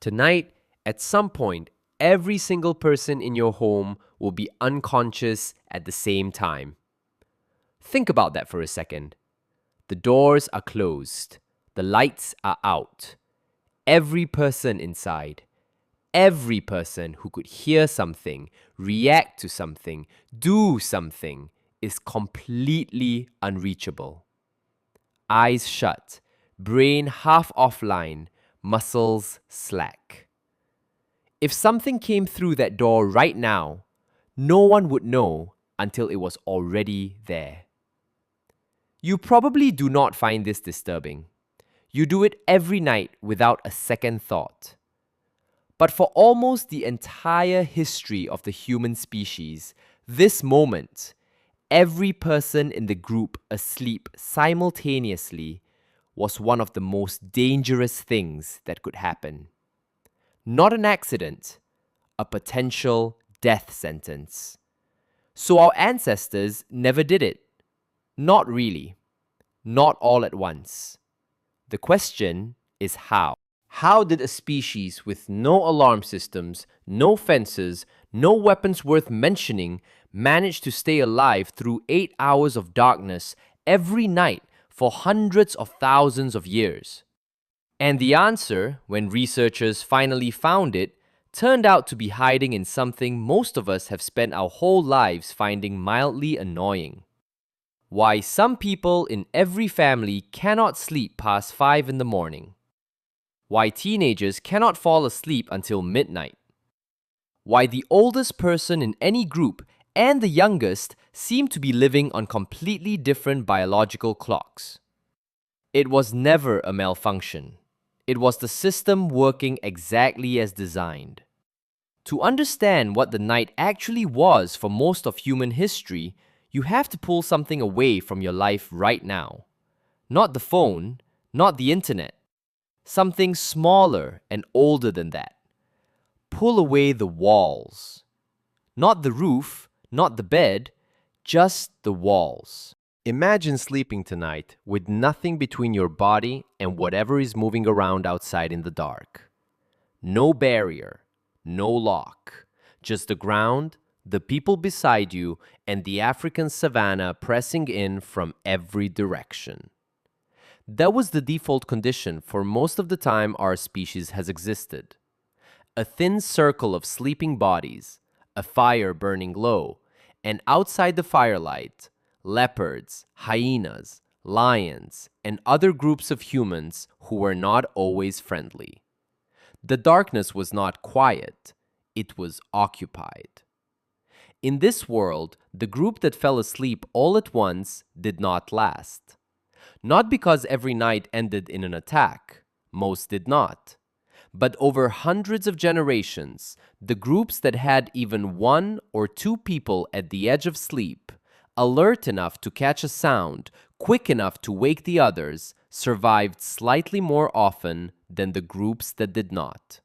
Tonight, at some point, every single person in your home will be unconscious at the same time. Think about that for a second. The doors are closed. The lights are out. Every person inside, every person who could hear something, react to something, do something, is completely unreachable. Eyes shut, brain half offline, muscles slack. If something came through that door right now, no one would know until it was already there. You probably do not find this disturbing. You do it every night without a second thought. But for almost the entire history of the human species, this moment, every person in the group asleep simultaneously, was one of the most dangerous things that could happen. Not an accident, a potential death sentence. So our ancestors never did it. Not really. Not all at once. The question is how. How did a species with no alarm systems, no fences, no weapons worth mentioning manage to stay alive through 8 hours of darkness every night for hundreds of thousands of years? And the answer, when researchers finally found it, turned out to be hiding in something most of us have spent our whole lives finding mildly annoying. Why some people in every family cannot sleep past 5 in the morning. Why teenagers cannot fall asleep until midnight. Why the oldest person in any group and the youngest seem to be living on completely different biological clocks. It was never a malfunction. It was the system working exactly as designed. To understand what the night actually was for most of human history, you have to pull something away from your life right now. Not the phone, not the internet. Something smaller and older than that. Pull away the walls. Not the roof, not the bed, just the walls. Imagine sleeping tonight with nothing between your body and whatever is moving around outside in the dark. No barrier, no lock, just the ground, the people beside you, and the African savanna pressing in from every direction. That was the default condition for most of the time our species has existed. A thin circle of sleeping bodies, a fire burning low, and outside the firelight, leopards, hyenas, lions, and other groups of humans who were not always friendly. The darkness was not quiet, it was occupied. In this world, the group that fell asleep all at once did not last. Not because every night ended in an attack, most did not. But over hundreds of generations, the groups that had even 1 or 2 people at the edge of sleep, alert enough to catch a sound, quick enough to wake the others, survived slightly more often than the groups that did not.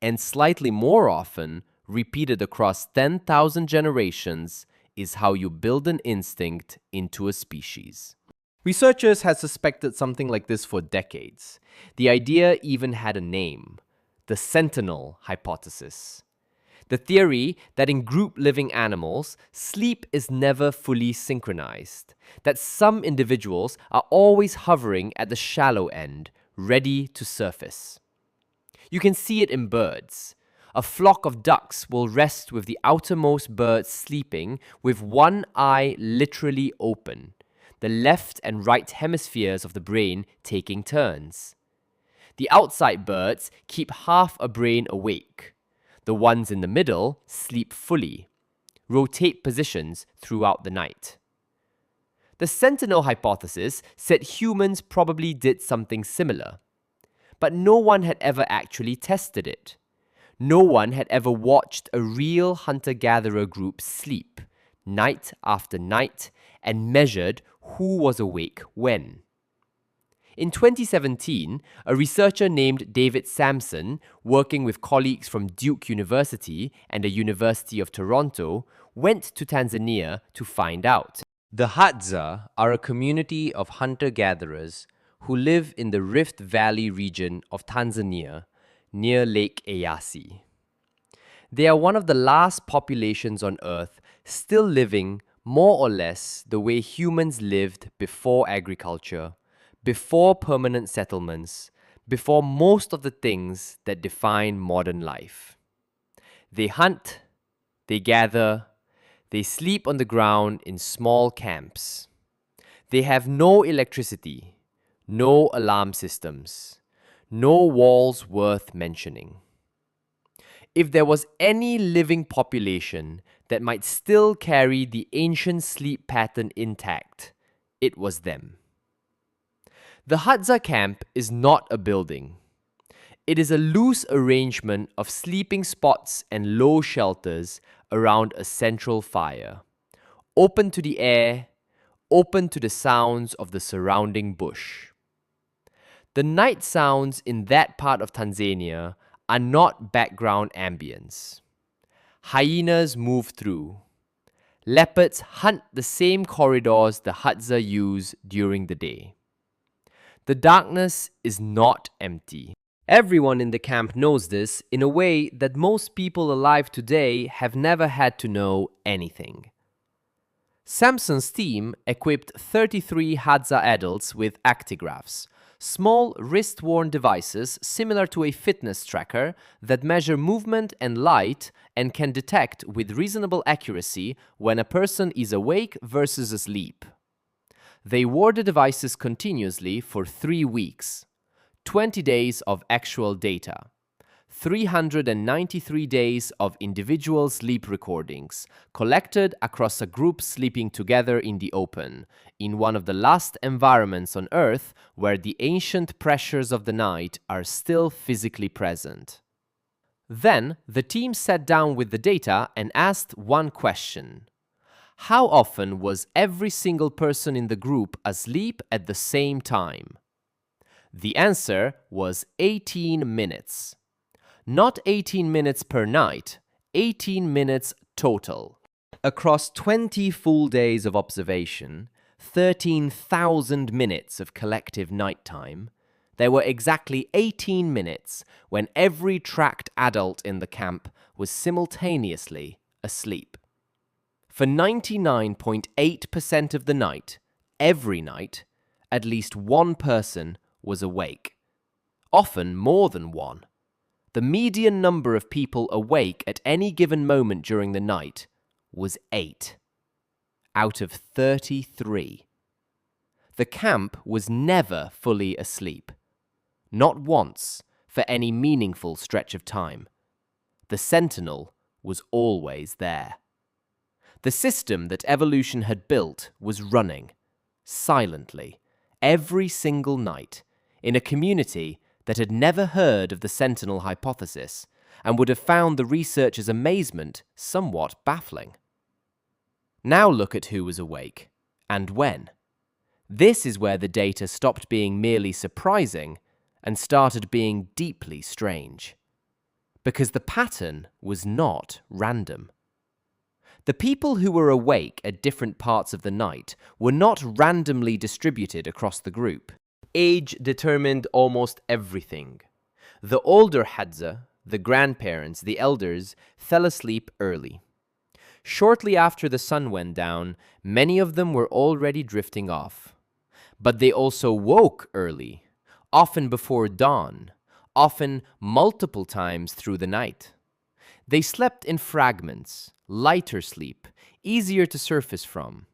And slightly more often, repeated across 10,000 generations, is how you build an instinct into a species. Researchers had suspected something like this for decades. The idea even had a name, the Sentinel hypothesis. The theory that in group-living animals, sleep is never fully synchronized, that some individuals are always hovering at the shallow end, ready to surface. You can see it in birds. A flock of ducks will rest with the outermost bird sleeping with one eye literally open, the left and right hemispheres of the brain taking turns. The outside birds keep half a brain awake. The ones in the middle sleep fully, rotate positions throughout the night. The Sentinel hypothesis said humans probably did something similar, but no one had ever actually tested it. No one had ever watched a real hunter-gatherer group sleep, night after night, and measured who was awake when. In 2017, a researcher named David Sampson, working with colleagues from Duke University and the University of Toronto, went to Tanzania to find out. The Hadza are a community of hunter-gatherers who live in the Rift Valley region of Tanzania, near Lake Eyasi. They are one of the last populations on Earth still living more or less the way humans lived before agriculture, before permanent settlements, before most of the things that define modern life. They hunt, they gather, they sleep on the ground in small camps. They have no electricity, no alarm systems, no walls worth mentioning. If there was any living population that might still carry the ancient sleep pattern intact, it was them. The Hadza camp is not a building. It is a loose arrangement of sleeping spots and low shelters around a central fire, open to the air, open to the sounds of the surrounding bush. The night sounds in that part of Tanzania are not background ambience. Hyenas move through. Leopards hunt the same corridors the Hadza use during the day. The darkness is not empty. Everyone in the camp knows this in a way that most people alive today have never had to know anything. Samson's team equipped 33 Hadza adults with actigraphs, small wrist-worn devices similar to a fitness tracker that measure movement and light and can detect with reasonable accuracy when a person is awake versus asleep. They wore the devices continuously for 3 weeks, 20 days of actual data, 393 days of individual sleep recordings collected across a group sleeping together in the open, in one of the last environments on Earth where the ancient pressures of the night are still physically present. Then, the team sat down with the data and asked one question. How often was every single person in the group asleep at the same time? The answer was 18 minutes. Not 18 minutes per night, 18 minutes total. Across 20 full days of observation, 13,000 minutes of collective nighttime, there were exactly 18 minutes when every tracked adult in the camp was simultaneously asleep. For 99.8% of the night, every night, at least one person was awake. Often more than one. The median number of people awake at any given moment during the night was 8 out of 33. The camp was never fully asleep. Not once for any meaningful stretch of time. The sentinel was always there. The system that evolution had built was running, silently, every single night, in a community that had never heard of the sentinel hypothesis and would have found the researchers' amazement somewhat baffling. Now look at who was awake, and when. This is where the data stopped being merely surprising and started being deeply strange. Because the pattern was not random. The people who were awake at different parts of the night were not randomly distributed across the group. Age determined almost everything. The older Hadza, the grandparents, the elders, fell asleep early. Shortly after the sun went down, many of them were already drifting off. But they also woke early, often before dawn, often multiple times through the night. They slept in fragments, lighter sleep, easier to surface from.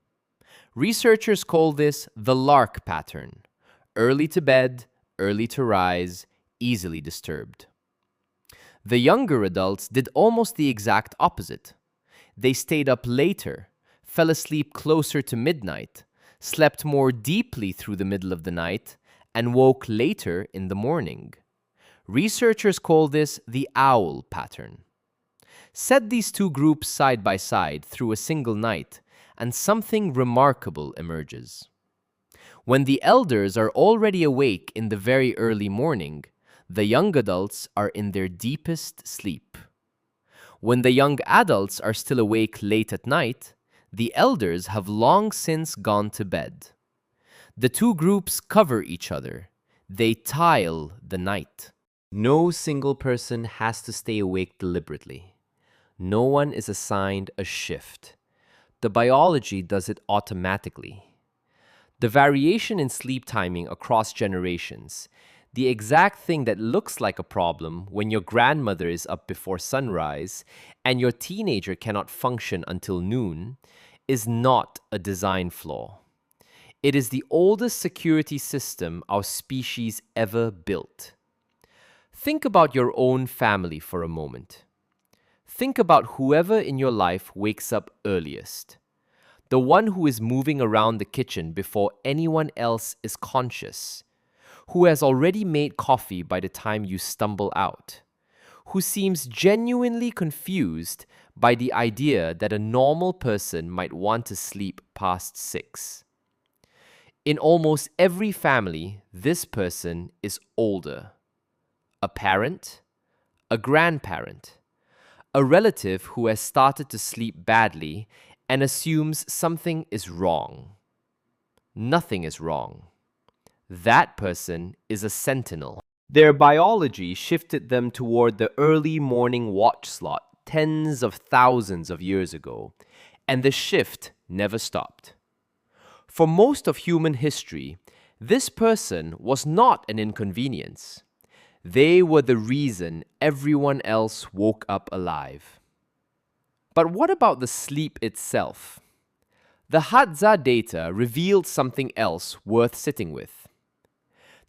Researchers call this the lark pattern. Early to bed, early to rise, easily disturbed. The younger adults did almost the exact opposite. They stayed up later, fell asleep closer to midnight, slept more deeply through the middle of the night, and woke later in the morning. Researchers call this the owl pattern. Set these two groups side by side through a single night, and something remarkable emerges. When the elders are already awake in the very early morning, the young adults are in their deepest sleep. When the young adults are still awake late at night, the elders have long since gone to bed. The two groups cover each other. They tile the night. No single person has to stay awake deliberately. No one is assigned a shift. The biology does it automatically. The variation in sleep timing across generations, the exact thing that looks like a problem when your grandmother is up before sunrise and your teenager cannot function until noon, is not a design flaw. It is the oldest security system our species ever built. Think about your own family for a moment. Think about whoever in your life wakes up earliest. The one who is moving around the kitchen before anyone else is conscious, who has already made coffee by the time you stumble out, who seems genuinely confused by the idea that a normal person might want to sleep past 6. In almost every family, this person is older. A parent, a grandparent, a relative who has started to sleep badly and assumes something is wrong. Nothing is wrong. That person is a sentinel. Their biology shifted them toward the early morning watch slot tens of thousands of years ago, and the shift never stopped. For most of human history, this person was not an inconvenience. They were the reason everyone else woke up alive. But what about the sleep itself? The Hadza data revealed something else worth sitting with.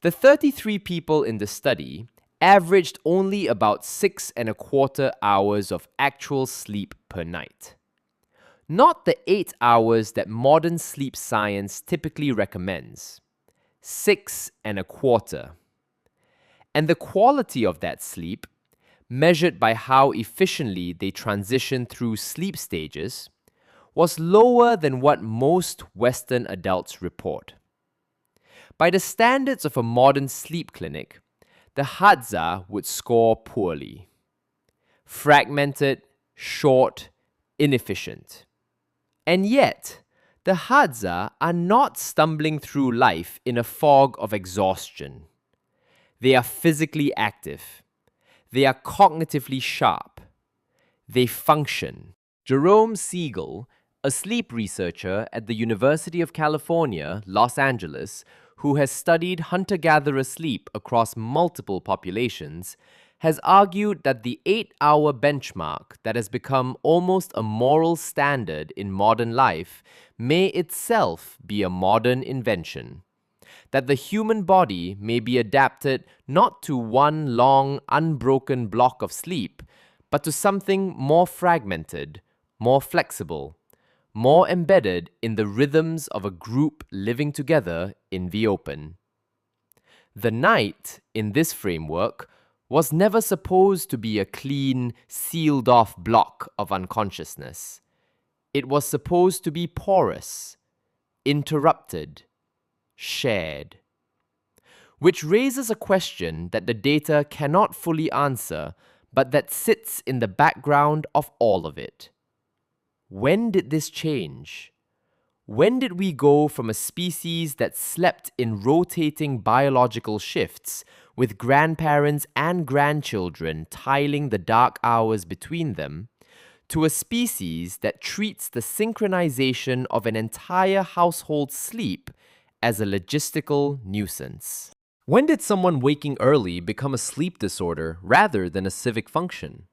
The 33 people in the study averaged only about 6.25 hours of actual sleep per night. Not the 8 hours that modern sleep science typically recommends. 6.25. And the quality of that sleep, measured by how efficiently they transition through sleep stages, was lower than what most Western adults report. By the standards of a modern sleep clinic, the Hadza would score poorly. Fragmented, short, inefficient. And yet, the Hadza are not stumbling through life in a fog of exhaustion. They are physically active. They are cognitively sharp. They function. Jerome Siegel, a sleep researcher at the University of California, Los Angeles, who has studied hunter-gatherer sleep across multiple populations, has argued that the 8-hour benchmark that has become almost a moral standard in modern life may itself be a modern invention. That the human body may be adapted not to one long, unbroken block of sleep, but to something more fragmented, more flexible, more embedded in the rhythms of a group living together in the open. The night, in this framework, was never supposed to be a clean, sealed-off block of unconsciousness. It was supposed to be porous, interrupted, shared. Which raises a question that the data cannot fully answer, but that sits in the background of all of it. When did this change? When did we go from a species that slept in rotating biological shifts, with grandparents and grandchildren tiling the dark hours between them, to a species that treats the synchronization of an entire household's sleep as a logistical nuisance? When did someone waking early become a sleep disorder rather than a civic function?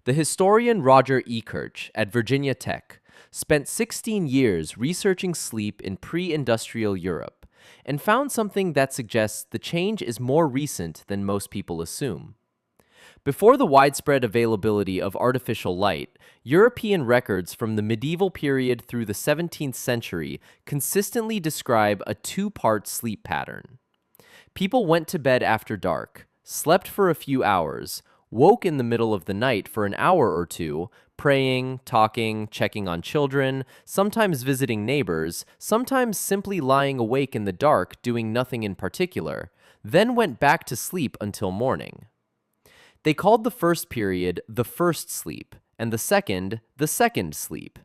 The historian Roger E. Kirch at Virginia Tech spent 16 years researching sleep in pre-industrial Europe and found something that suggests the change is more recent than most people assume. Before the widespread availability of artificial light, European records from the medieval period through the 17th century consistently describe a two-part sleep pattern. People went to bed after dark, slept for a few hours, woke in the middle of the night for an hour or two, praying, talking, checking on children, sometimes visiting neighbors, sometimes simply lying awake in the dark doing nothing in particular, then went back to sleep until morning. They called the first period the first sleep, and the second sleep.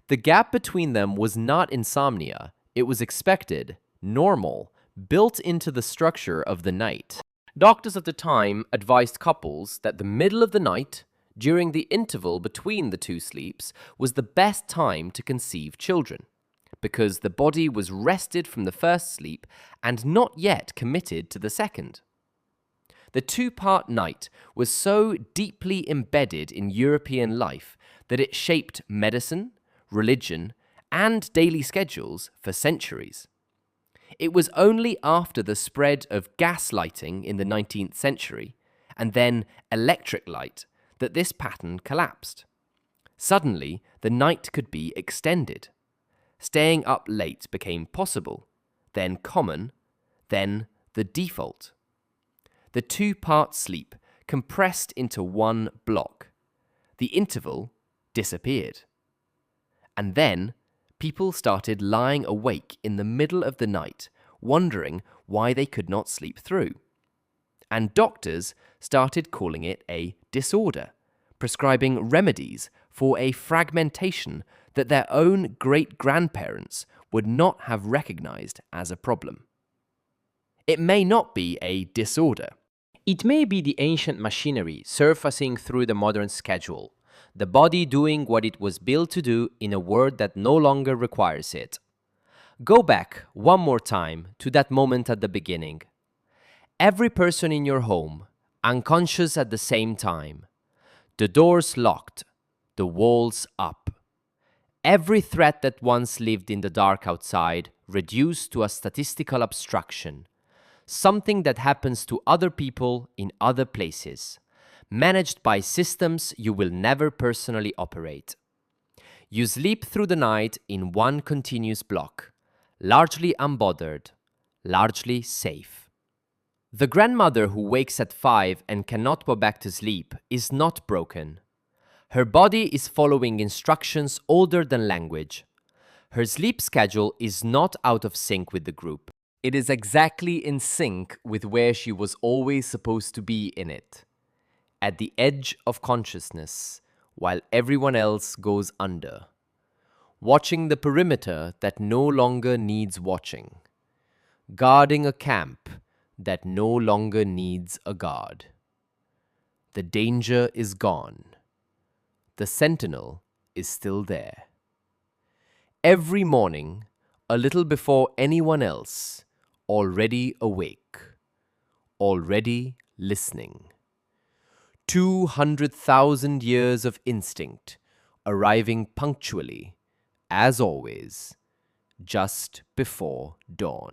The gap between them was not insomnia. It was expected, normal, built into the structure of the night. Doctors at the time advised couples that the middle of the night, during the interval between the two sleeps, was the best time to conceive children, because the body was rested from the first sleep and not yet committed to the second. The two-part night was so deeply embedded in European life that it shaped medicine, religion, and daily schedules for centuries. It was only after the spread of gas lighting in the 19th century, and then electric light, that this pattern collapsed. Suddenly, the night could be extended. Staying up late became possible, then common, then the default. The two-part sleep compressed into one block. The interval disappeared. And then people started lying awake in the middle of the night, wondering why they could not sleep through. And doctors started calling it a disorder, prescribing remedies for a fragmentation that their own great-grandparents would not have recognized as a problem. It may not be a disorder. It may be the ancient machinery surfacing through the modern schedule, the body doing what it was built to do in a world that no longer requires it. Go back one more time to that moment at the beginning. Every person in your home, unconscious at the same time. The doors locked, the walls up. Every threat that once lived in the dark outside reduced to a statistical abstraction. Something that happens to other people in other places, managed by systems you will never personally operate. You sleep through the night in one continuous block, largely unbothered, largely safe. The grandmother who wakes at 5 and cannot go back to sleep is not broken. Her body is following instructions older than language. Her sleep schedule is not out of sync with the group. It is exactly in sync with where she was always supposed to be in it, at the edge of consciousness, while everyone else goes under, watching the perimeter that no longer needs watching, guarding a camp that no longer needs a guard. The danger is gone. The sentinel is still there. Every morning, a little before anyone else, already awake, already listening. 200,000 years of instinct arriving punctually, as always, just before dawn.